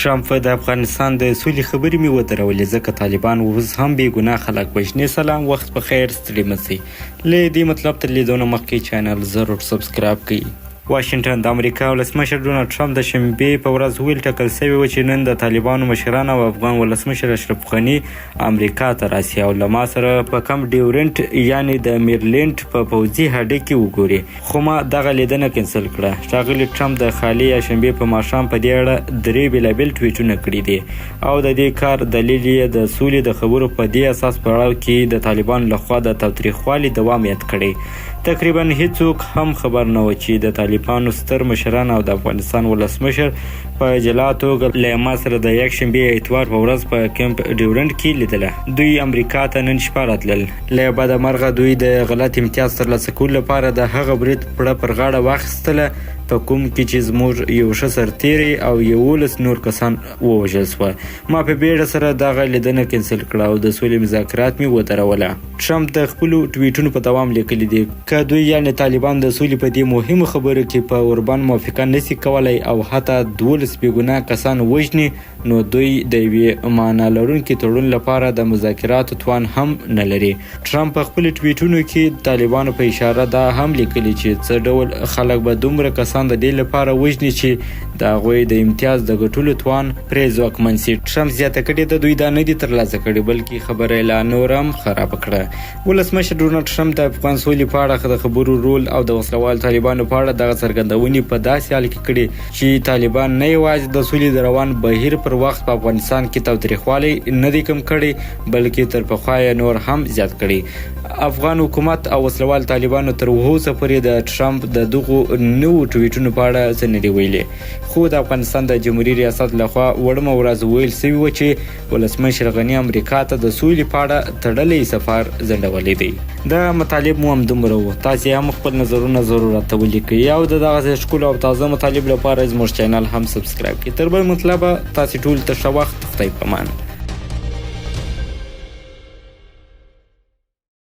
ټرمپ د افغانستان د سولې خبرې مې ودرولې ځکه طالبان اوس هم بې ګناه خلک وژني. سلام، وخت په خیر، ستړي مه شئ. له دې مطلب تر لیدو نه مخکې چینل ضرور سبسکرایب کړئ. واشنګټن د امریکا ولسمشر ډونالډ ټرمپ د شنبې په ورځ ویل ټاکل شوی و چې نن د طالبانو مشران او افغان ولسمشر اشرف غني امریکا ته راسي او له ما سره په کم ډیورنټ یعنی د میرلینډ په پوځي هډې کې وګوري، خو ما دغه لیدنه کینسل کړه. ښاغلي ټرمپ د خالي شنبې په ماښام په دې اړه درې بېلابېل ټویټونه کړي دي او د دې کار دلیل یې د سولې د خبرو په دې اساس په اړه کې د طالبانو لخوا د تاوتریخوالي دوام یاد کړی. تقریبا هیڅوک هم خبر نه و چې د طالبانو ستر مشران او د افغانستان ولسمشر په جلا توګه له ما سره د یکشنبې اتوار په ورځ په کمپ ډیورنټ کې لیدله. دوی امریکا ته نن شپه راتلل. له بده مرغه دوی د غلط امتیاز ترلاسه کولو لپاره د هغه برید پړه پر غاړه واخیستله په کوم کې چې زموږ یو ښه سرتیری او 11 نور کسان ووژل شوه. ما په بیړه سره دغه لیدنه کینسل کړه او د سولې مذاکرات مې ودروله. ټرمپ د خپلو ټویټونو په دوام لیکلي دي که دوی یعنې طالبان د سولې په دې مهمه خبره کې په اوربان موافقه نشي کولی او حتی 12 بېګناه کسان وژني، نو دوی د یوې معنا لرونکي تړون لپاره د مذاکراتو توان هم نه لري. ټرمپ په خپلو ټویټونو کې طالبانو په اشاره دا هم لیکلي چې څه ډول خلک به دومره کسان د دې لپاره وژني چې د هغوی د امتیاز د ګټلو توان پرې ځواکمن شي. ټرمپ زیاته کړې ده دوی دا نه دي ترلاسه کړي بلکې خبره یې لا نور هم خرابه کړه. ولسمشر ډونالډ ټرمپ د افغان سولې په اړه د خبرو رول او د وسلوال طالبانو په اړه دغه څرګندونې په داسې حال کې کړي چې طالبان نه یوازې د سولې د روان بهیر پر وخت په افغانستان کې تاوتریخوالی نه دی کم کړی بلکې تر پخوا یې نور هم زیات کړي. افغان حکومت او وسلوال طالبانو تر اوسه پورې د ټرمپ د دغو نوو ټویټونو په اړه څه نه دي ویلي، خو د افغانستان د جمهوریت ریاست لخوا وړمه ورځ ویل شوي و چې ولسمشر غني امریکا ته د سولې په اړه تړلی سفر ځنډولی دی. د مطالب مو همدومره و. تاسې هم خپل نظرونه ضرور راته ولیکئ او د دغسې ښکلو او تازه مطالب لپاره زموږ چینل هم سبسکرایب کړئ. تر بل مطلبه تاسې ټول ته ښه وخت. خدای په امان.